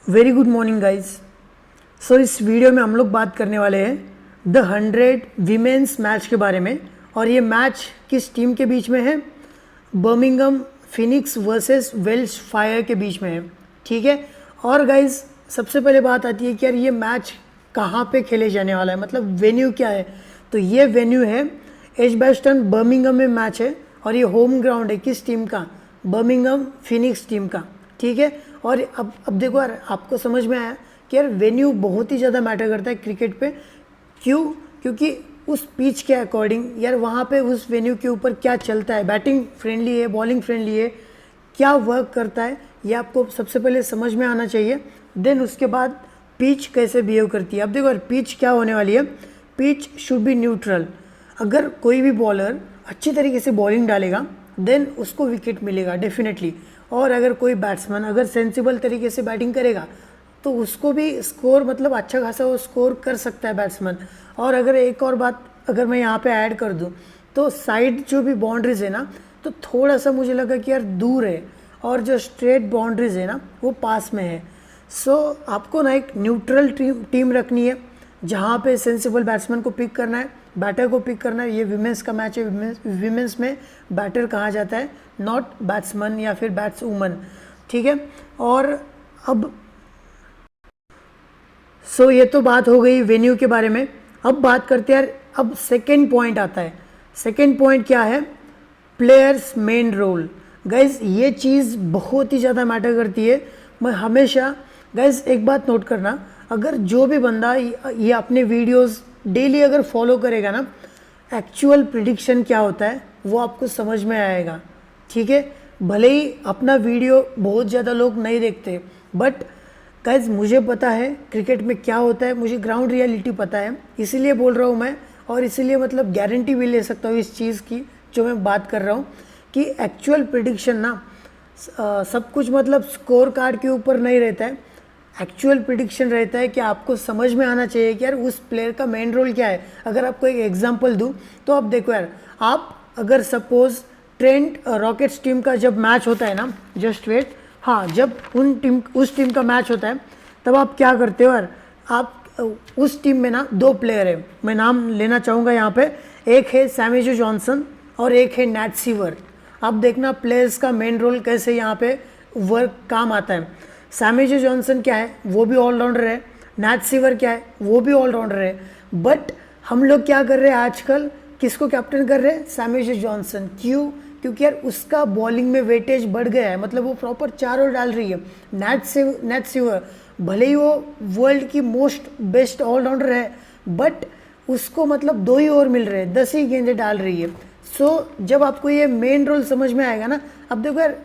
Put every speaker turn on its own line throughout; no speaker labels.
Very good morning guys. So इस video में हम लोग बात करने वाले हैं द 100 वीमेंस मैच के बारे में। और ये मैच किस टीम के बीच में है? Birmingham Phoenix versus Welsh Fire के बीच में है। ठीक है। और गाइज सबसे पहले बात आती है कि यार ये मैच कहाँ पे खेले जाने वाला है, मतलब वेन्यू क्या है। तो ये वेन्यू है एजबैस्टन बर्मिंघम में मैच है और ये होम ग्राउंड है किस टीम का? बर्मिंघम फिनिक्स टीम का। ठीक है। और अब देखो यार, आपको समझ में आया कि यार वेन्यू बहुत ही ज़्यादा मैटर करता है क्रिकेट पे। क्यों? क्योंकि उस पिच के अकॉर्डिंग यार वहाँ पे उस वेन्यू के ऊपर क्या चलता है, बैटिंग फ्रेंडली है, बॉलिंग फ्रेंडली है, क्या वर्क करता है, ये आपको सबसे पहले समझ में आना चाहिए। देन उसके बाद पिच कैसे बिहेव करती है। अब देखो यार, पिच क्या होने वाली है, पिच शुड बी न्यूट्रल। अगर कोई भी बॉलर अच्छी तरीके से बॉलिंग डालेगा देन उसको विकेट मिलेगा डेफिनेटली। और अगर कोई बैट्समैन अगर सेंसिबल तरीके से बैटिंग करेगा तो उसको भी स्कोर, मतलब अच्छा खासा वो स्कोर कर सकता है बैट्समैन। और अगर एक और बात अगर मैं यहाँ पे ऐड कर दूँ तो साइड जो भी बाउंड्रीज है ना, तो थोड़ा सा मुझे लगा कि यार दूर है, और जो स्ट्रेट बाउंड्रीज है ना वो पास में है। सो आपको ना एक न्यूट्रल टीम रखनी है जहाँ पे सेंसिबल बैट्समैन को पिक करना है, बैटर को पिक करना है। ये विमेंस का मैच है, विमेंस में बैटर कहा जाता है, नॉट बैट्समैन या फिर बैट्सवुमन। ठीक है। और अब ये तो बात हो गई वेन्यू के बारे में। अब बात करते हैं यार, अब सेकेंड पॉइंट आता है। सेकेंड पॉइंट क्या है? Players main role. गाइज ये चीज़ बहुत ही ज़्यादा मैटर करती है। मैं हमेशा गाइज एक बात नोट करना, अगर जो भी बंदा ये अपने वीडियोस डेली अगर फॉलो करेगा ना, एक्चुअल प्रिडिक्शन क्या होता है वो आपको समझ में आएगा। ठीक है। भले ही अपना वीडियो बहुत ज़्यादा लोग नहीं देखते, बट गाइज मुझे पता है क्रिकेट में क्या होता है, मुझे ग्राउंड रियलिटी पता है, इसीलिए बोल रहा हूँ मैं। और इसीलिए मतलब गारंटी भी ले सकता हूँ इस चीज़ की जो मैं बात कर रहा हूँ कि एक्चुअल प्रिडिक्शन ना सब कुछ मतलब स्कोर कार्ड के ऊपर नहीं रहता है। एक्चुअल प्रिडिक्शन रहता है कि आपको समझ में आना चाहिए कि यार उस प्लेयर का मेन रोल क्या है। अगर आपको एक एग्जांपल दूं तो आप देखो यार, आप अगर सपोज ट्रेंट रॉकेट्स टीम का जब मैच होता है ना, जस्ट वेट, हाँ, जब उस टीम का मैच होता है तब आप क्या करते हो यार, आप उस टीम में ना दो प्लेयर है, मैं नाम लेना चाहूँगा यहाँ पे। एक है सैमी जो जॉनसन और एक है नैट सीवर। आप देखना प्लेयर्स का मेन रोल कैसे यहाँ पे वर्क काम आता है। सैमी जो जॉनसन क्या है, वो भी ऑलराउंडर है। नैट सीवर क्या है, वो भी ऑलराउंडर है। बट हम लोग क्या कर रहे हैं आजकल, किसको कैप्टन कर रहे हैं? सैमी जो जॉनसन। क्यों? क्योंकि यार उसका बॉलिंग में वेटेज बढ़ गया है, मतलब वो प्रॉपर चारों डाल रही है। नैट सीवर भले ही वो वर्ल्ड की मोस्ट बेस्ट ऑलराउंडर है, बट उसको मतलब 2 ही ओवर मिल रहे हैं, 10 ही गेंदें डाल रही है। सो जब आपको ये मेन रोल समझ में आएगा ना, अब देखो यार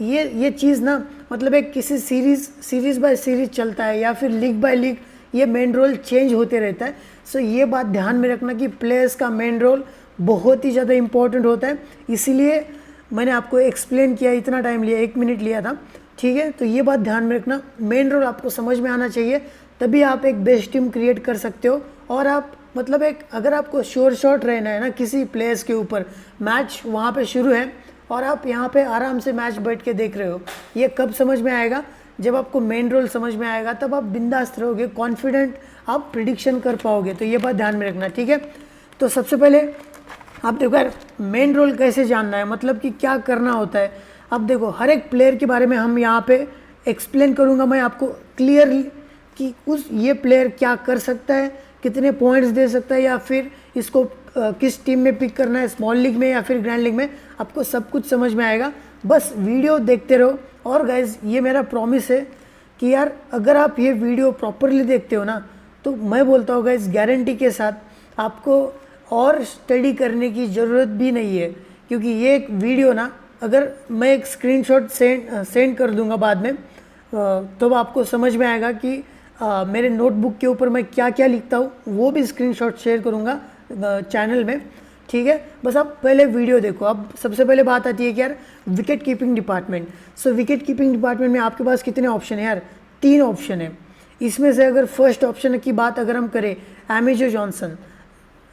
ये चीज़ ना, मतलब एक किसी सीरीज़ बाय सीरीज़ चलता है या फिर लीग बाय लीग ये मेन रोल चेंज होते रहता है। सो ये बात ध्यान में रखना कि प्लेयर्स का मेन रोल बहुत ही ज़्यादा इंपॉर्टेंट होता है। इसीलिए मैंने आपको एक्सप्लेन किया, इतना टाइम लिया, 1 मिनट लिया था। ठीक है। तो ये बात ध्यान में रखना, मेन रोल आपको समझ में आना चाहिए, तभी आप एक बेस्ट टीम क्रिएट कर सकते हो। और आप मतलब एक, अगर आपको श्योर शॉट रहना है ना किसी प्लेयर्स के ऊपर, मैच वहाँ पे शुरू है और आप यहाँ पे आराम से मैच बैठ के देख रहे हो, ये कब समझ में आएगा? जब आपको मेन रोल समझ में आएगा, तब आप बिंदास रहोगे, कॉन्फिडेंट आप प्रिडिक्शन कर पाओगे। तो ये बात ध्यान में रखना। ठीक है। तो सबसे पहले आप देखो यार, मेन रोल कैसे जानना है, मतलब कि क्या करना होता है। अब देखो हर एक प्लेयर के बारे में हम यहाँ पे एक्सप्लेन करूँगा मैं आपको क्लियरली कि ये प्लेयर क्या कर सकता है, कितने पॉइंट्स दे सकता है, या फिर इसको किस टीम में पिक करना है, स्मॉल लीग में या फिर ग्रैंड लीग में, आपको सब कुछ समझ में आएगा। बस वीडियो देखते रहो। और गाइज ये मेरा प्रॉमिस है कि यार अगर आप ये वीडियो प्रॉपरली देखते हो ना, तो मैं बोलता हूँ गाइज गारंटी के साथ आपको और स्टडी करने की ज़रूरत भी नहीं है। क्योंकि ये एक वीडियो ना, अगर मैं एक स्क्रीनशॉट सेंड कर दूंगा बाद में, तो आपको समझ में आएगा कि मेरे नोटबुक के ऊपर मैं क्या क्या लिखता हूँ, वो भी स्क्रीनशॉट शेयर करूँगा चैनल में। ठीक है। बस आप पहले वीडियो देखो। अब सबसे पहले बात आती है कि यार विकेट कीपिंग डिपार्टमेंट। सो विकेट कीपिंग डिपार्टमेंट में आपके पास कितने ऑप्शन है यार? 3 ऑप्शन है। इसमें से अगर फर्स्ट ऑप्शन की बात अगर हम करें, एमी जो जॉनसन,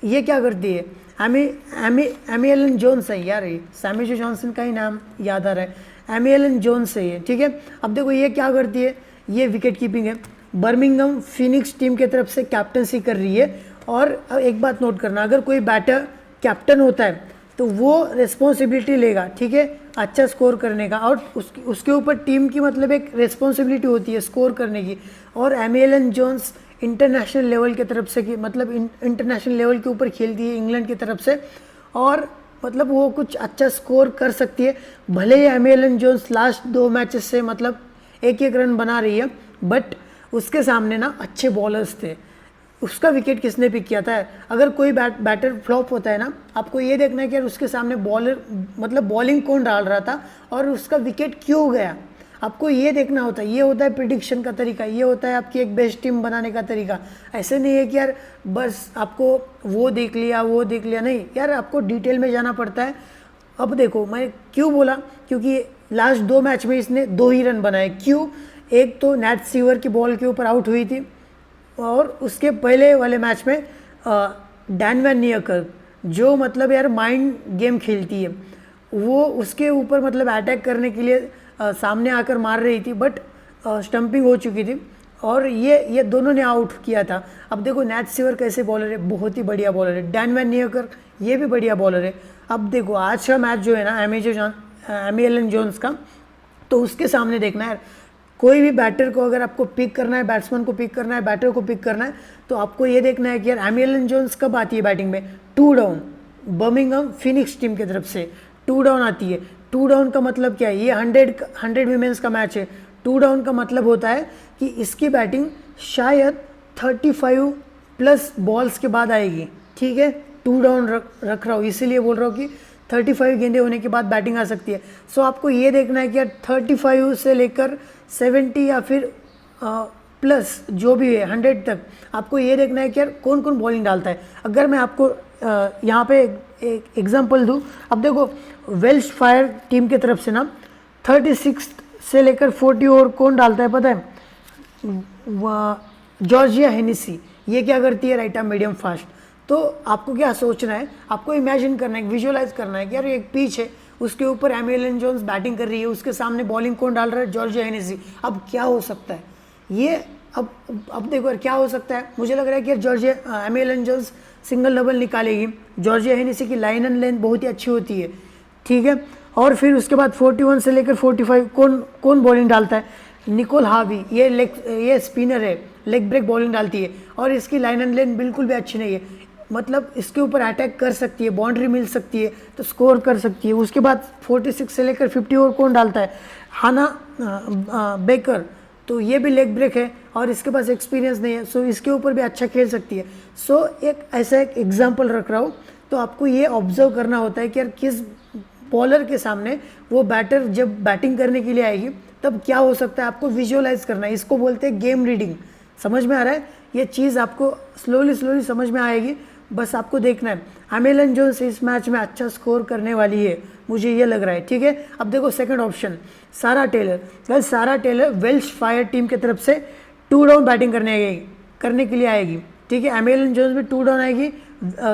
ये क्या करती है? एमी एलन जोन्स है यार, ये सैमी जो जॉनसन का ही नाम याद आ रहा है, एमी एलन जोन्स है ये। ठीक है। अब देखो ये क्या करती है, ये विकेट कीपिंग है। बर्मिंघम फिनिक्स टीम की तरफ से कैप्टनसी कर रही है। और एक बात नोट करना, अगर कोई बैटर कैप्टन होता है तो वो रिस्पॉन्सिबिलिटी लेगा, ठीक है, अच्छा स्कोर करने का, और उसके ऊपर टीम की मतलब एक रिस्पॉन्सिबिलिटी होती है स्कोर करने की। और एमिलन जोन्स इंटरनेशनल लेवल की तरफ से मतलब इंटरनेशनल लेवल के ऊपर खेलती है इंग्लैंड की तरफ से, और मतलब वो कुछ अच्छा स्कोर कर सकती है। भले ही एमिलन जोन्स लास्ट 2 मैचेस से मतलब एक रन बना रही है, बट उसके सामने ना अच्छे बॉलर्स थे। उसका विकेट किसने पिक किया था? अगर कोई बैटर फ्लॉप होता है ना, आपको ये देखना है कि यार उसके सामने बॉलर मतलब बॉलिंग कौन डाल रहा था और उसका विकेट क्यों गया, आपको ये देखना होता है। ये होता है प्रिडिक्शन का तरीका, ये होता है आपकी एक बेस्ट टीम बनाने का तरीका। ऐसे नहीं है कि यार बस आपको वो देख लिया, नहीं यार, आपको डिटेल में जाना पड़ता है। अब देखो मैं क्यों बोला, क्योंकि लास्ट 2 मैच में इसने 2 ही रन बनाए। क्यों? एक तो नैट सीवर की बॉल के ऊपर आउट हुई थी, और उसके पहले वाले मैच में डैन वैन नियकर जो मतलब यार माइंड गेम खेलती है, वो उसके ऊपर मतलब अटैक करने के लिए सामने आकर मार रही थी, बट स्टंपिंग हो चुकी थी और ये दोनों ने आउट किया था। अब देखो नैट सीवर कैसे बॉलर है, बहुत ही बढ़िया बॉलर है। डैन वैन नियकर ये भी बढ़िया बॉलर है। अब देखो आज का मैच जो है ना एमिलन जोन्स का, तो उसके सामने देखना है कोई भी बैटर को अगर आपको पिक करना है, बैट्समैन को पिक करना है, बैटर को पिक करना है, तो आपको ये देखना है कि यार एमिलन जोन्स कब आती है बैटिंग में? 2 डाउन। बर्मिंघम फिनिक्स टीम की तरफ से 2 डाउन आती है। 2 डाउन का मतलब क्या है? ये 100 वीमेंस का मैच है। 2 डाउन का मतलब होता है कि इसकी बैटिंग शायद 35 प्लस बॉल्स के बाद आएगी, ठीक है। 2 डाउन रख रहा हूँ, इसीलिए बोल रहा हूँ कि 35 गेंदे होने के बाद बैटिंग आ सकती है। सो आपको ये देखना है कि यार 35 से लेकर 70 या फिर प्लस जो भी है 100 तक, आपको ये देखना है कि यार कौन कौन बॉलिंग डालता है। अगर मैं आपको यहाँ पे एक एग्जांपल दूँ, अब देखो वेल्श फायर टीम की तरफ से ना 36 से लेकर 40 ओवर कौन डालता है पता है? Georgia Hennessy. ये क्या करती है? Right arm medium fast. तो आपको क्या सोचना है, आपको इमेजिन करना है, विजुअलाइज करना है कि यार एक पिच है, उसके ऊपर एमिलन जोन्स बैटिंग कर रही है, उसके सामने बॉलिंग कौन डाल रहा है? Georgia Hennessy. अब क्या हो सकता है ये? अब देखो यार क्या हो सकता है, मुझे लग रहा है कि यार जॉर्जिया एमिलन जोन्स सिंगल डबल निकालेगी। जॉर्जिया हेनेसी की लाइन एंड लेंथ बहुत ही अच्छी होती है, ठीक है। और फिर उसके बाद 41 से लेकर 45 कौन बॉलिंग डालता है? निकोल हावी। ये स्पिनर है, लेग ब्रेक बॉलिंग डालती है, और इसकी लाइन एंड लेंथ बिल्कुल भी अच्छी नहीं है, मतलब इसके ऊपर अटैक कर सकती है, बाउंड्री मिल सकती है, तो स्कोर कर सकती है। उसके बाद 46 से लेकर 50 ओवर कौन डालता है? हाना बेकर। तो ये भी लेग ब्रेक है और इसके पास एक्सपीरियंस नहीं है, सो इसके ऊपर भी अच्छा खेल सकती है। सो एक ऐसा एक एग्जांपल रख रहा हूँ, तो आपको ये ऑब्जर्व करना होता है कि यार किस बॉलर के सामने वो बैटर जब बैटिंग करने के लिए आएगी तब क्या हो सकता है, आपको विजुअलाइज करना है। इसको बोलते हैं गेम रीडिंग। समझ में आ रहा है? ये चीज़ आपको स्लोली समझ में आएगी, बस आपको देखना है। एमिलन जोन्स इस मैच में अच्छा स्कोर करने वाली है, मुझे ये लग रहा है, ठीक है। अब देखो second option, Sarah Taylor. Well Sarah Taylor Welsh Fire team की तरफ से 2 डाउन बैटिंग करने के लिए आएगी, ठीक है। एमिलन जोन्स भी 2 डाउन आएगी,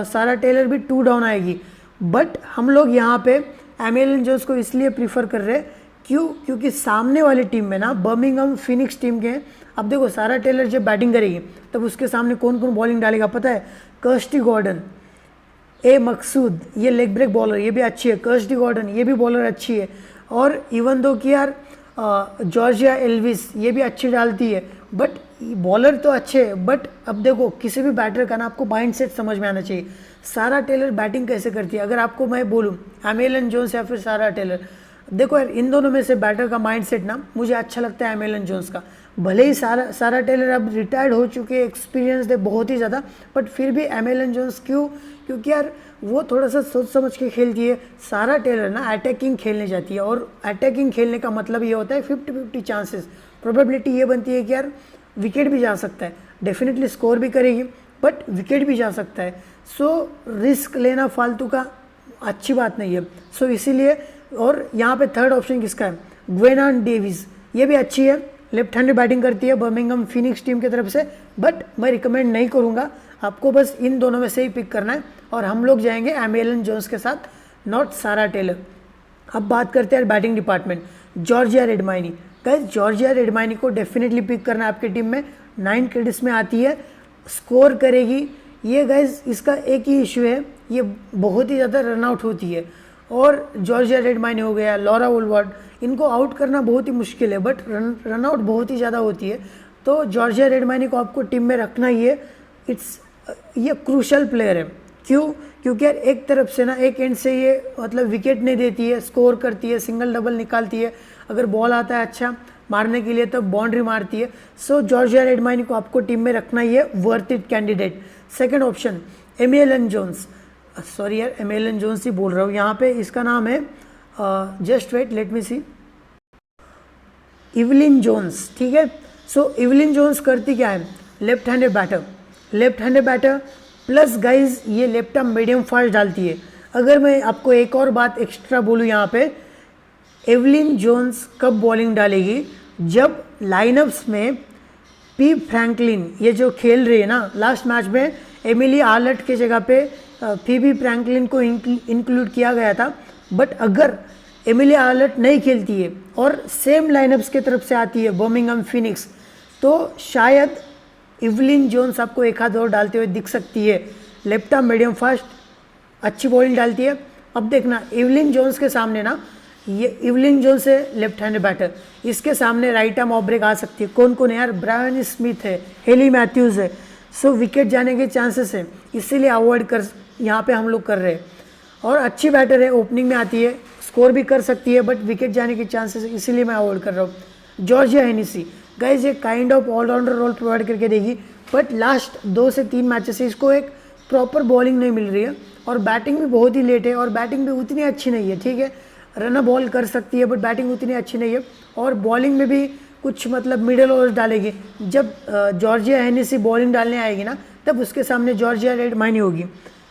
सारा टेलर भी 2 डाउन आएगी, बट हम लोग यहाँ पे एमिलन जोन्स को इसलिए प्रीफर कर रहे हैं, क्योंकि सामने वाली टीम में ना बर्मिंघम फिनिक्स टीम के हैं। अब देखो सारा टेलर जब बैटिंग करेगी तब उसके सामने कौन कौन बॉलिंग डालेगा पता है? कर्स्टी गॉर्डन, ए मकसूद, ये लेग ब्रेक बॉलर, ये भी अच्छी है। कर्स्टी गॉर्डन ये भी बॉलर अच्छी है। और इवन दो कि यार जॉर्जिया एल्विस ये भी अच्छी डालती है, बट बॉलर तो अच्छे है। बट अब देखो किसी भी बैटर का ना आपको माइंडसेट समझ में आना चाहिए। सारा टेलर बैटिंग कैसे करती है, अगर आपको मैं बोलूँ एमिलन जोन्स या फिर सारा टेलर, देखो यार इन दोनों में से बैटर का माइंडसेट ना मुझे अच्छा लगता है एमिलन जोन्स का। भले ही सारा टेलर अब रिटायर्ड हो चुके, एक्सपीरियंस है बहुत ही ज़्यादा, बट फिर भी एमिलन जोन्स क्योंकि यार वो थोड़ा सा सोच समझ के खेलती है। सारा टेलर ना अटैकिंग खेलने जाती है, और अटैकिंग खेलने का मतलब ये होता है 50-50 चांसेस, प्रोबेबिलिटी ये बनती है कि यार विकेट भी जा सकता है, डेफिनेटली स्कोर भी करेगी बट विकेट भी जा सकता है। सो रिस्क लेना फालतू का अच्छी बात नहीं है। सो इसीलिए, और यहाँ पे थर्ड ऑप्शन किसका है? ग्वेनान डेविस, ये भी अच्छी है, लेफ्ट हैंडेड बैटिंग करती है बर्मिंघम फिनिक्स टीम की तरफ से, बट मैं रिकमेंड नहीं करूँगा, आपको बस इन दोनों में से ही पिक करना है। और हम लोग जाएंगे एमिलन जोन्स के साथ, नॉट सारा टेलर। अब बात करते हैं batting department. Georgia Redmayne, guys Georgia Redmayne को डेफिनेटली पिक करना आपकी टीम में, 9 क्रेडिट्स में आती है, स्कोर करेगी। ये गाइज इसका एक ही इशू है, ये बहुत ही ज़्यादा रन आउट होती है, और जॉर्जिया रेडमाइनी हो गया, लॉरा वुलवर्ड, इनको आउट करना बहुत ही मुश्किल है, बट रन आउट बहुत ही ज़्यादा होती है। तो जॉर्जिया रेडमाइनी को आपको टीम में रखना ही है। ये क्रूशल प्लेयर है। क्यों? क्योंकि यार एक तरफ से ना, एक एंड से ये मतलब विकेट नहीं देती है, स्कोर करती है, सिंगल डबल निकालती है, अगर बॉल आता है अच्छा मारने के लिए तब बाउंड्री मारती है। सो जॉर्जिया रेडमाइनी को आपको टीम में रखना ही है, worth it candidate. Second option Emilian Jones, sorry यार एमिलियन जोन्स ही बोल रहा हूँ, यहाँ पे इसका नाम है just wait let me see, Evelyn Jones, ठीक है। सो इवलिन जोन्स करती क्या है, left handed batter plus guys ये लेफ्ट आर्म मीडियम फास्ट डालती है। अगर मैं आपको एक और बात एक्स्ट्रा बोलूँ यहाँ पे, एवलिन जोन्स कब बॉलिंग डालेगी, जब लाइनअप्स में पी फ्रैंकलिन ये जो खेल रही है ना, लास्ट मैच में एमिली आर्लेट के जगह पे पी फ्रैंकलिन को इंक्लूड किया गया था, बट अगर एमिली आर्लेट नहीं खेलती है और सेम लाइनअप्स के तरफ से आती है बर्मिंघम फिनिक्स, तो शायद इवलिन जोन्स आपको एक हाथ और डालते हुए दिख सकती है। लेफ्ट आर्म मीडियम फास्ट अच्छी बॉलिंग डालती है। अब देखना इवलिन जोन्स के सामने ना, ये इवलिन जोन्स है लेफ्ट हैंड बैटर, इसके सामने राइट आर्म ऑफ ब्रेक आ सकती है। कौन कौन है यार, ब्रायन स्मिथ है, हेली मैथ्यूज़ है। सो विकेट जाने के चांसेस है, इसीलिए अवॉइड कर यहाँ पे हम लोग कर रहे हैं। और अच्छी बैटर है, ओपनिंग में आती है, स्कोर भी कर सकती है, बट विकेट जाने के चांसेस है, इसीलिए मैं अवॉइड कर रहा हूँ। जॉर्जिया हेनेसी गाइज ये kind of allrounder role provide करके देगी, बट लास्ट 2 से 3 मैचेस से इसको एक प्रॉपर बॉलिंग नहीं मिल रही है, और बैटिंग भी बहुत ही लेट है, और बैटिंग भी उतनी अच्छी नहीं है, ठीक है। रन बॉल कर सकती है, बट बैटिंग उतनी अच्छी नहीं है, और बॉलिंग में भी कुछ मतलब मिडल ओवर्स डालेगी। जब जॉर्जिया हेनेसी बॉलिंग डालने आएगी ना, तब उसके सामने जॉर्जिया रेडमाइनी होगी।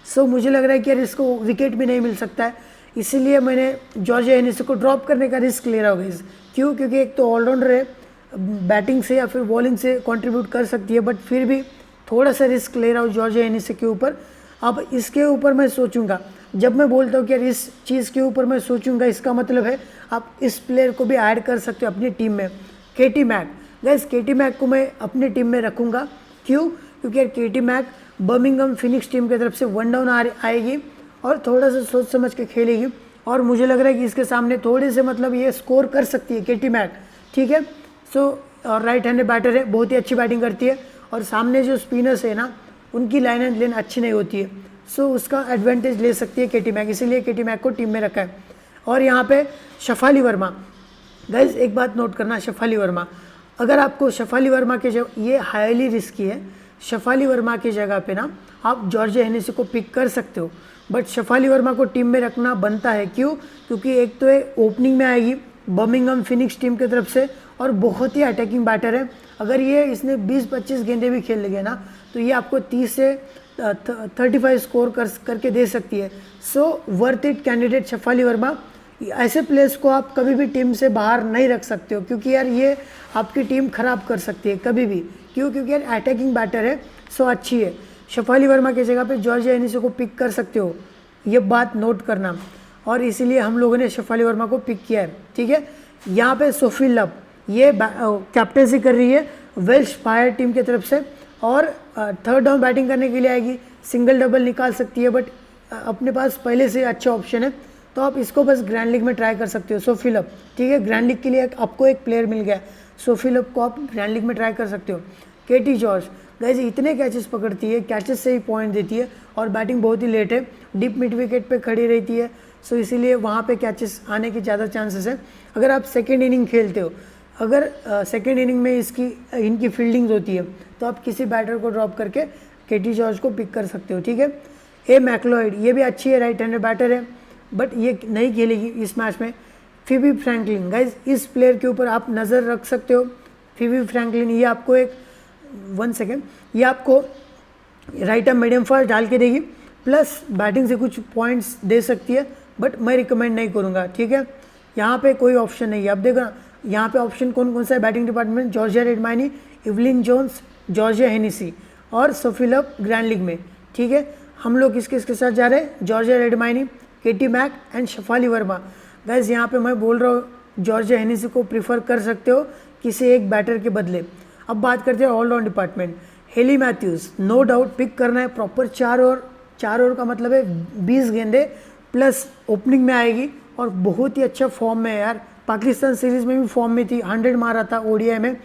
सो मुझे लग रहा है कि यार इसको विकेट भी नहीं मिल सकता है, इसीलिए मैंने जॉर्जिया हेनेसी को ड्रॉप करने का रिस्क ले रहा हूँ। क्यों? क्योंकि एक तो ऑलराउंडर है, बैटिंग से या फिर बॉलिंग से कंट्रीब्यूट कर सकती है, बट फिर भी थोड़ा सा रिस्क ले रहा हूँ जॉर्जिया हेनेसी के ऊपर। अब इसके ऊपर मैं सोचूंगा, जब मैं बोलता हूँ कि यार इस चीज़ के ऊपर मैं सोचूंगा, इसका मतलब है आप इस प्लेयर को भी ऐड कर सकते हो अपनी टीम में, केटी मैक। गाइस केटी मैक को मैं अपनी टीम में रखूँगा। क्यों? क्योंकि यार केटी मैक बर्मिंघम फिनिक्स टीम की तरफ से 1 डाउन आएगी और थोड़ा सा सोच समझ के खेलेगी, और मुझे लग रहा है कि इसके सामने थोड़े से मतलब ये स्कोर कर सकती है केटी मैक, ठीक है। सो और राइट हैंडेड बैटर है, बहुत ही अच्छी बैटिंग करती है, और सामने जो स्पिनर्स है ना, उनकी लाइन एंड लेन अच्छी नहीं होती है, सो उसका एडवांटेज ले सकती है केटी मैक, इसीलिए केटी मैक को टीम में रखा है। और यहाँ पे शफाली वर्मा, गाइज एक बात नोट करना, शफाली वर्मा, अगर आपको शफाली वर्मा के जगह, ये हाईली रिस्की है, शफाली वर्मा की जगह पे ना आप जॉर्जिया हेनेसी को पिक कर सकते हो, बट शफाली वर्मा को टीम में रखना बनता है। क्यों? क्योंकि एक तो ये ओपनिंग में आएगी बर्मिंघम फिनिक्स टीम की तरफ से, और बहुत ही अटैकिंग बैटर है। अगर ये इसने 20-25 गेंदे भी खेल लगे ना, तो ये आपको 30 से 35 स्कोर करके दे सकती है। सो worth it candidate Shafali Verma. ऐसे प्लेयर्स को आप कभी भी टीम से बाहर नहीं रख सकते हो, क्योंकि यार ये आपकी टीम खराब कर सकती है कभी भी। क्यों? क्योंकि यार अटैकिंग बैटर है, सो अच्छी है। शफाली वर्मा की जगह पे जॉर्जिया हेनेसी को पिक कर सकते हो, ये बात नोट करना, और इसीलिए हम लोगों ने शफाली वर्मा को पिक किया है, ठीक है। यहाँ पे सोफी लव ये कैप्टनसी कर रही है वेल्श फायर टीम की तरफ से, और 3rd डाउन बैटिंग करने के लिए आएगी, सिंगल डबल निकाल सकती है, बट अपने पास पहले से अच्छा ऑप्शन है, तो आप इसको बस ग्रैंड लीग में ट्राई कर सकते हो, सोफी लव, ठीक है। ग्रैंड लीग के लिए आपको एक प्लेयर मिल गया, सोफी लव को आप ग्रैंड लीग में ट्राई कर सकते हो। केटी जॉर्ज गाइस इतने कैचेस पकड़ती है, कैचेस से ही पॉइंट देती है, और बैटिंग बहुत ही लेट है, डीप मिड विकेट पे खड़ी रहती है, सो इसीलिए वहाँ पे कैचेस आने के ज़्यादा चांसेस है। अगर आप सेकेंड इनिंग खेलते हो, अगर सेकेंड इनिंग में इनकी फील्डिंग होती है, तो आप किसी बैटर को ड्रॉप करके केटी जॉर्ज को पिक कर सकते हो, ठीक है। ए मैक्लॉयड ये भी अच्छी है, राइट हैंडेड बैटर है, बट ये नहीं खेलेगी इस मैच में। फिबी फ्रैंकलिन गाइज इस प्लेयर के ऊपर आप नज़र रख सकते हो। फिबी फ्रैंकलिन ये आपको एक 1 सेकेंड, ये आपको राइट आर्म मीडियम फास्ट डाल के देगी, प्लस बैटिंग से कुछ पॉइंट्स दे सकती है, बट मैं रिकमेंड नहीं करूँगा, ठीक है। यहाँ पे कोई ऑप्शन नहीं है। अब देखो यहाँ पे ऑप्शन कौन कौन सा है batting department, Georgia Redmayne, Evelyn Jones, Georgia Hennessy और सोफी लव ग्रैंड लीग में, ठीक है। हम लोग किसके साथ जा रहे हैं, Georgia Redmayne, Katie Mack and Shafali Verma. Guys यहाँ पे मैं बोल रहा हूँ जॉर्जिया हेनेसी को प्रीफर कर सकते हो किसी एक बैटर के बदले। अब बात करते हैं allround department. Hayley Matthews no doubt pick करना है, प्रॉपर 4 ओवर का मतलब है 20 गेंदे प्लस ओपनिंग में आएगी और बहुत ही अच्छा फॉर्म में है यार, पाकिस्तान सीरीज़ में भी फॉर्म में थी, 100 मारा था ओडीआई में।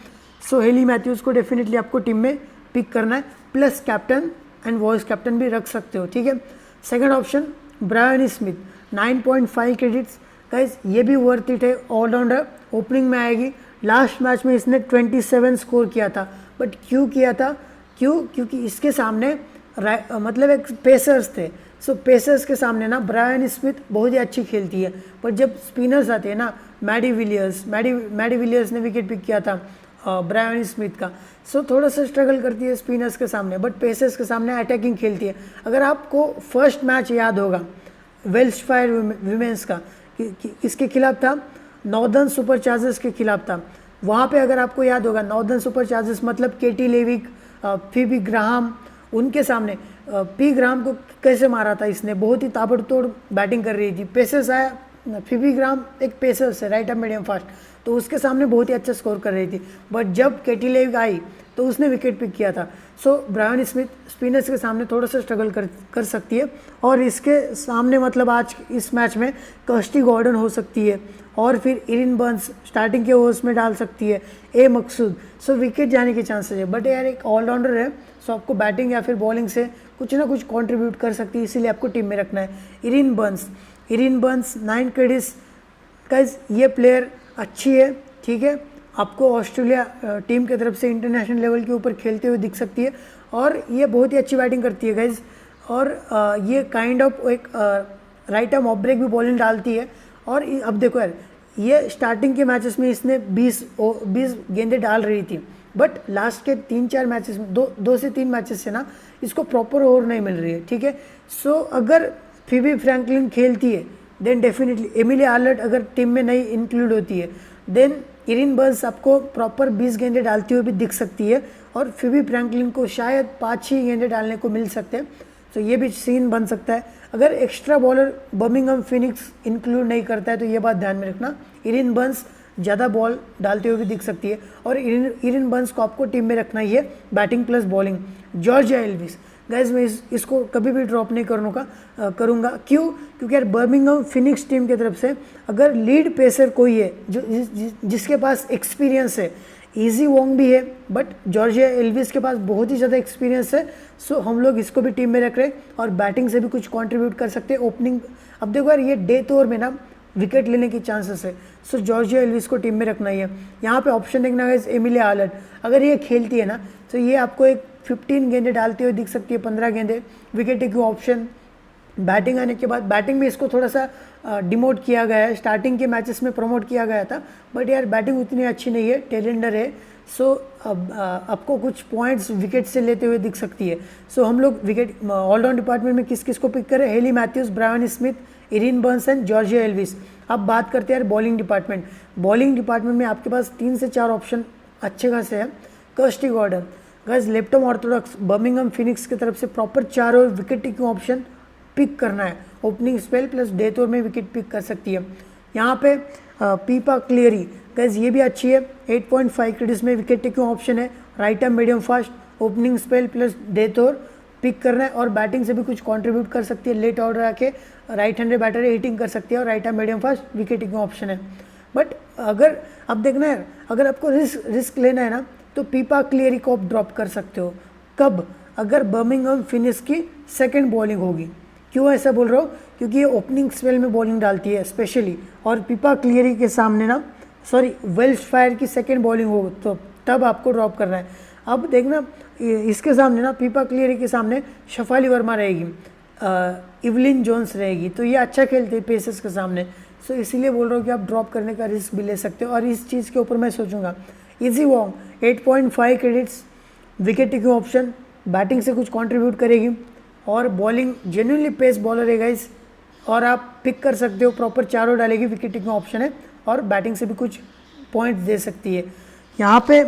सो हेली मैथ्यूज़ को डेफिनेटली आपको टीम में पिक करना है, plus captain and vice captain भी रख सकते हो, ठीक है। Second option Bryony Smith 9.5 credits guys, ये भी वर्थ इट है, ऑलराउंडर, ओपनिंग में आएगी। लास्ट मैच में इसने 27 स्कोर किया था, बट क्यों किया था, क्योंकि इसके सामने मतलब एक पेसर्स थे। सो पेसर्स के सामने ना ब्रायन स्मिथ बहुत ही अच्छी खेलती है, पर जब स्पिनर्स आते हैं ना, मैडी विलियर्स ने विकेट पिक किया था ब्रायन स्मिथ का। सो थोड़ा सा स्ट्रगल करती है स्पिनर्स के सामने, बट पेसर्स के सामने अटैकिंग खेलती है। अगर आपको फर्स्ट मैच याद होगा वेल्स फायर विमेंस का, किसके खिलाफ था, नॉर्दर्न सुपर चार्जर्स के खिलाफ था। वहाँ पे अगर आपको याद होगा नॉर्दर्न सुपर चार्जर्स मतलब केटी लेविक, पी ग्राहम, उनके सामने पी ग्राहम को कैसे मारा था इसने, बहुत ही ताबड़तोड़ बैटिंग कर रही थी। पेसर्स आया, पी ग्राहम एक पेसर्स है, राइट आर्म मीडियम फास्ट, तो उसके सामने बहुत ही अच्छा स्कोर कर रही थी, बट जब केटी लेविक आई तो उसने विकेट पिक किया था। सो ब्रायन स्मिथ स्पिनर्स के सामने थोड़ा सा स्ट्रगल कर सकती है, और इसके सामने मतलब आज इस मैच में कर्स्टी गॉर्डन हो सकती है, और फिर इरिन बर्न्स स्टार्टिंग के ओवर्स में डाल सकती है, ए मकसूद। सो विकेट जाने के चांसेस है, बट यार एक ऑलराउंडर है, सो आपको बैटिंग या फिर बॉलिंग से कुछ ना कुछ कंट्रीब्यूट कर सकती है, इसीलिए आपको टीम में रखना है। इरिन बर्न्स 9 क्रेडिट्स गाइस, ये प्लेयर अच्छी है, ठीक है, आपको ऑस्ट्रेलिया टीम की तरफ से इंटरनेशनल लेवल के ऊपर खेलते हुए दिख सकती है, और ये बहुत ही अच्छी बैटिंग करती है गाइज, और ये काइंड ऑफ एक राइट आर्म ऑफ ब्रेक भी बॉलिंग डालती है। और अब देखो यार, ये स्टार्टिंग के मैचेस में इसने 20 गेंदें डाल रही थी, बट लास्ट के 3-4 मैचेस में, 2 से 3 मैचेस से ना इसको प्रॉपर ओवर नहीं मिल रही है, ठीक है। सो अगर फीबी फ्रैंकलिन खेलती है देन डेफिनेटली, एमिली आर्लेट अगर टीम में नहीं इंक्लूड होती है देन इरिन बर्न्स आपको प्रॉपर 20 गेंदें डालती हुई भी दिख सकती है, और फीबी फ्रैंकलिन को शायद 5-6 गेंदें डालने को मिल सकते हैं। तो ये भी सीन बन सकता है। अगर extra bowler Birmingham Phoenix include नहीं करता है तो ये बात ध्यान में रखना, इरिन बर्न्स ज़्यादा बॉल डालते हुए भी दिख सकती है, और इरिन बर्न्स को आपको टीम में रखना ही है, batting plus bowling. Georgia Elvis guys, मैं इसको कभी भी ड्रॉप नहीं करूँगा। क्यों? क्योंकि यार बर्मिंघम फिनिक्स टीम की तरफ से अगर लीड पेसर कोई है जो जिसके पास एक्सपीरियंस है, इजी वोंग भी है, बट जॉर्जिया एल्विस के पास बहुत ही ज़्यादा एक्सपीरियंस है। सो हम लोग इसको भी टीम में रख रहे हैं, और बैटिंग से भी कुछ कंट्रीब्यूट कर सकते हैं। ओपनिंग, अब देखो यार, ये डेथ ओवर में ना विकेट लेने की चांसेस है, सो जॉर्जिया एल्विस को टीम में रखना ही है। यहाँ पे ऑप्शन देखना है एमिली आर्लेट, अगर ये खेलती है ना तो ये आपको एक 15 गेंदें डालते हुए दिख सकती है, 15 गेंदें, विकेट टेकिंग ऑप्शन। बैटिंग आने के बाद, बैटिंग में इसको थोड़ा सा डिमोट किया गया है, स्टार्टिंग के मैचेस में प्रमोट किया गया था, बट यार बैटिंग उतनी अच्छी नहीं है, टेलेंडर है। सो अब आपको कुछ पॉइंट्स विकेट से लेते हुए दिख सकती है। सो हम लोग विकेट ऑलराउंड डिपार्टमेंट में किस को पिक करें, Hayley Matthews, Bryony Smith, Erin Burns and Georgia Elwiss. अब बात करते हैं यार बॉलिंग डिपार्टमेंट में आपके पास 3 से 4 ऑप्शन अच्छे खासे हैं। Kirsty Gordon guys, left arm orthodox Birmingham Phoenix की तरफ से proper 4 over wicket taking option pick करना है, opening spell plus death over में विकेट पिक कर सकती है। यहाँ पे पीपा क्लियरी गाइस, ये भी अच्छी है, 8.5 क्रेडिट्स में विकेट टेकिंग ऑप्शन है, right arm medium fast, opening spell plus death over pick करना है, और बैटिंग से भी कुछ कंट्रीब्यूट कर सकती है। लेट ऑर्डर आके राइट हैंडेड बैटर हिटिंग कर सकती है, और right arm medium fast wicket taking option है। बट अगर अब देखना है, अगर आपको रिस्क लेना है ना, तो पीपा क्लियरी को आप ड्रॉप कर सकते हो। कब? अगर बर्मिंघम फिनिक्स की सेकंड बॉलिंग होगी। क्यों ऐसा बोल रहा हूँ? क्योंकि ये ओपनिंग स्पेल में बॉलिंग डालती है स्पेशली, और पीपा क्लियरी के सामने ना, वेल्स फायर की सेकंड बॉलिंग हो तो तब आपको ड्रॉप करना है। अब देखना, इसके सामने ना, पीपा क्लियरी के सामने शफाली वर्मा रहेगी, इवलिन जोन्स रहेगी, तो ये अच्छा खेलते हैं पेसर्स के सामने। सो इसीलिए बोल रहा हूँ कि आप ड्रॉप करने का रिस्क भी ले सकते हो, और इस चीज़ के ऊपर मैं सोचूंगा। Easy Wong 8.5 credits, wicket taking option, batting से कुछ कंट्रीब्यूट करेगी, और बॉलिंग जेन्युइनली पेस बॉलर है गाइस, और आप पिक कर सकते हो, प्रॉपर 4 ओवर डालेगी, विकेट टेकिंग ऑप्शन है, और बैटिंग से भी कुछ पॉइंट्स दे सकती है। यहाँ पे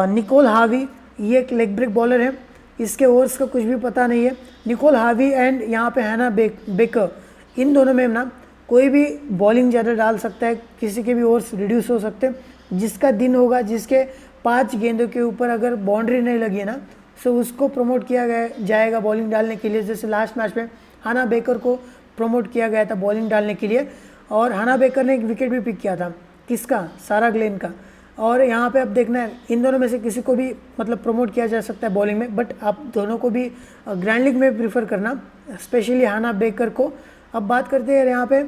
निकोल हावी, ये एक लेग ब्रेक बॉलर है, इसके ओवर्स का कुछ भी पता नहीं है। निकोल हावी एंड यहाँ पे हैना बेकर, इन दोनों में ना कोई भी बॉलिंग ज़्यादा डाल सकता है, किसी के भी ओवर्स रिड्यूस हो सकते हैं। जिसका दिन होगा, जिसके 5 गेंदों के ऊपर अगर बाउंड्री नहीं लगी है ना, सो उसको प्रमोट किया गया जाएगा बॉलिंग डालने के लिए। जैसे लास्ट मैच में हाना बेकर को प्रमोट किया गया था बॉलिंग डालने के लिए, और हाना बेकर ने एक विकेट भी पिक किया था, किसका, सारा ग्लेन का। और यहाँ पे अब देखना है इन दोनों में से किसी को भी मतलब प्रमोट किया जा सकता है बॉलिंग में, बट आप दोनों को भी ग्रैंड लीग में प्रीफर करना, स्पेशली हाना बेकर को। अब बात करते हैं यहाँ पे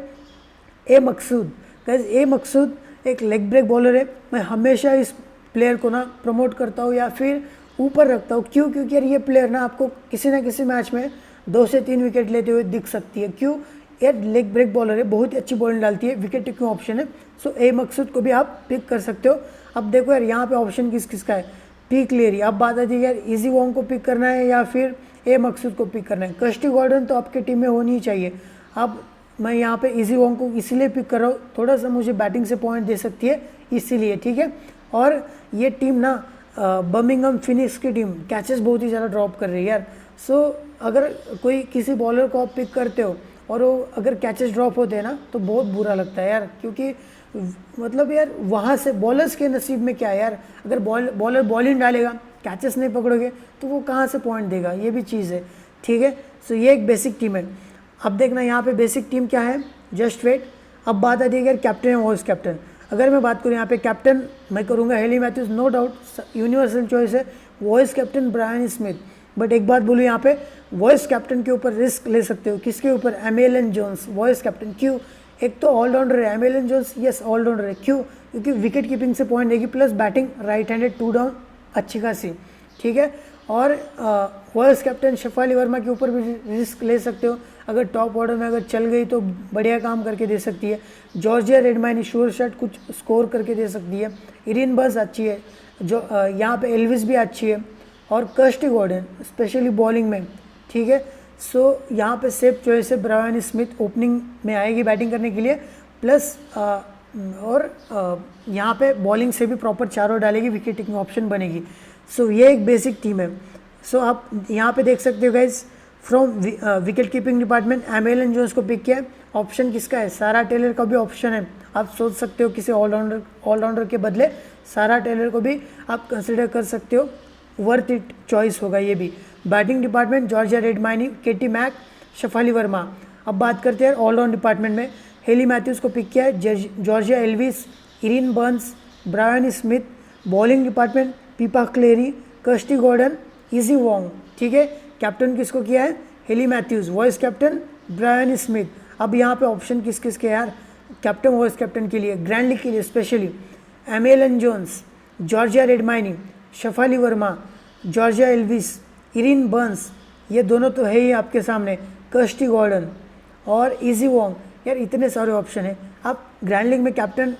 ए मकसूद। गाइस ए मकसूद एक लेग ब्रेक बॉलर है। मैं हमेशा इस प्लेयर को ना प्रमोट करता हूँ या फिर ऊपर रखता हूँ। क्यों? क्योंकि यार ये प्लेयर ना आपको किसी ना किसी मैच में 2 से 3 विकेट लेते हुए दिख सकती है। क्यों? यार लेग ब्रेक बॉलर है, बहुत ही अच्छी बॉलिंग डालती है, विकेट टेकिंग ऑप्शन है। सो ए मकसूद को भी आप पिक कर सकते हो। अब देखो यार यहाँ पे ऑप्शन किस किस का है, पी क्लियरी। अब बात आती है यार इजी वॉन्ग को पिक करना है या फिर ए मकसूद को पिक करना है। कस्टी गॉर्डन तो आपके टीम में होनी ही चाहिए। अब मैं यहाँ पे इजी वॉन्ग को इसीलिए पिक कर रहा हूँ, थोड़ा सा मुझे बैटिंग से पॉइंट दे सकती है इसीलिए, ठीक है। और ये टीम ना बर्मिंघम फिनिक्स की टीम कैचेस बहुत ही ज़्यादा ड्रॉप कर रही है यार। सो अगर कोई किसी बॉलर को आप पिक करते हो और वो अगर कैचेस ड्रॉप होते हैं ना तो बहुत बुरा लगता है यार, क्योंकि मतलब यार वहाँ से बॉलर्स के नसीब में क्या है यार, अगर बॉलर बॉलिंग डालेगा, कैचेस नहीं पकड़ोगे तो वो कहाँ से पॉइंट देगा, ये भी चीज़ है, ठीक है। सो ये एक बेसिक टीम है। अब देखना यहाँ पे बेसिक टीम क्या है, जस्ट वेट। अब बात आती है यार कैप्टन और वाइस कैप्टन। अगर मैं बात करूँ यहाँ पे कैप्टन, मैं करूँगा Hayley Matthews, no doubt universal choice है। Vice captain Brian Smith. But एक बात बोलूँ यहाँ पे, वाइस कैप्टन के ऊपर रिस्क ले सकते हो। किसके ऊपर? Emilian Jones, vice captain. क्यों? एक तो ऑलराउंडर है एमिलियन जोन्स, यस ऑलराउंडर है। क्यों? क्योंकि विकेट कीपिंग से पॉइंट देगी, plus batting right handed 2 down अच्छी खासी, ठीक है। और वाइस कैप्टन शेफाली वर्मा के ऊपर भी रिस्क ले सकते हो। अगर टॉप ऑर्डर में अगर चल गई तो बढ़िया काम करके दे सकती है। जॉर्जिया रेडमाइनी श्योर शॉट कुछ स्कोर करके दे सकती है। इरिन बस अच्छी है, जो यहाँ पे एल्विस भी अच्छी है, और कस्टी गॉर्डन स्पेशली बॉलिंग में, ठीक है। सो यहाँ पे सेफ चॉइस है, ब्रायन स्मिथ ओपनिंग में आएगी बैटिंग करने के लिए, प्लस और यहाँ पे बॉलिंग से भी प्रॉपर चारों डालेगी, विकेट टेकिंग ऑप्शन बनेगी। सो ये एक बेसिक टीम है। सो आप यहाँ पे देख सकते हो guys, from wicket keeping department Emilian Jones को पिक किया है। ऑप्शन किसका है? सारा टेलर का भी ऑप्शन है। आप सोच सकते हो किसी ऑलराउंडर के बदले सारा टेलर को भी आप कंसिडर कर सकते हो, वर्थ इट चॉइस होगा ये भी। Batting department Georgia Redmayne, Katie Mack, Shafali Verma. अब बात करते हैं ऑलराउंड डिपार्टमेंट में, हेली मैथ्यूज को पिक किया है, Georgia Elvis, Erin Burns, Bryony Smith. Bowling department Pippa Cleary, Kirsty Gordon, Issy Wong, ठीक है। कैप्टन किसको किया है? Hayley Matthews. Vice captain Brian Smith. अब यहाँ पे ऑप्शन किस किस के यार, कैप्टन वाइस कैप्टन के लिए, ग्रैंड लीग के लिए specially, Emilian Jones, Georgia Redmayne, Shafali Verma, Georgia Elvis, Erin Burns, ये दोनों तो है ही आपके सामने, कस्टी गॉर्डन और इजी वॉन्ग। यार इतने सारे ऑप्शन है। आप ग्रैंड लीग में कैप्टन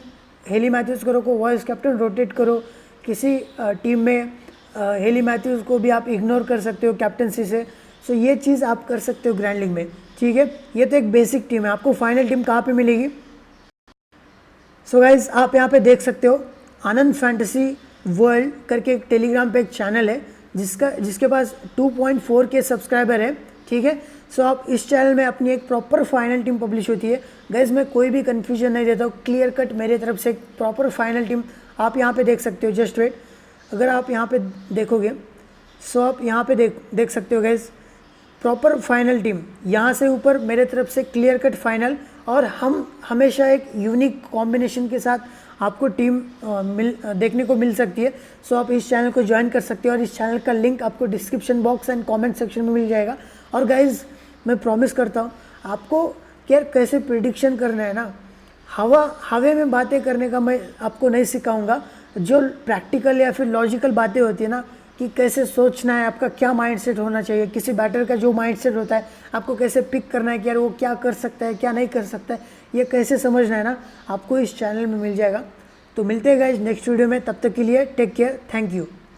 हेली मैथ्यूज करो को वाइस कैप्टन रोटेट करो, किसी टीम में हेली मैथ्यूज को भी आप इग्नोर कर सकते हो कैप्टनसी से। सो ये चीज़ आप कर सकते हो ग्रैंड लीग में, ठीक है। ये तो एक बेसिक टीम है। आपको फाइनल टीम कहाँ पे मिलेगी? सो गाइज आप यहाँ पे देख सकते हो, आनंद फैंटेसी वर्ल्ड करके एक टेलीग्राम पे एक चैनल है जिसके पास 2.4 के सब्सक्राइबर है, ठीक है। सो आप इस चैनल में अपनी एक प्रॉपर फाइनल टीम पब्लिश होती है। गाइज मैं कोई भी कन्फ्यूजन नहीं देता हूँ, क्लियर कट मेरे तरफ से एक प्रॉपर फाइनल टीम आप यहाँ पे देख सकते हो। जस्ट वेट, अगर आप यहाँ पे देखोगे, सो आप यहाँ पे देख सकते हो गाइज, प्रॉपर फाइनल टीम। यहाँ से ऊपर मेरे तरफ से क्लियर कट फाइनल, और हम हमेशा एक यूनिक कॉम्बिनेशन के साथ आपको टीम देखने को मिल सकती है। सो आप इस चैनल को ज्वाइन कर सकते हो, और इस चैनल का लिंक आपको description box and comment section में मिल जाएगा। और गाइज मैं प्रॉमिस करता हूँ आपको कि यार कैसे प्रिडिक्शन करना है ना, हवे में बातें करने का मैं आपको नहीं सिखाऊंगा। जो प्रैक्टिकल या फिर लॉजिकल बातें होती है ना, कि कैसे सोचना है, आपका क्या माइंडसेट होना चाहिए, किसी बैटर का जो माइंडसेट होता है, आपको कैसे पिक करना है कि यार वो क्या कर सकता है क्या नहीं कर सकता है, ये कैसे समझना है ना, आपको इस चैनल में मिल जाएगा। तो मिलते हैं गाइस नेक्स्ट वीडियो में, तब तक के लिए टेक केयर, थैंक यू।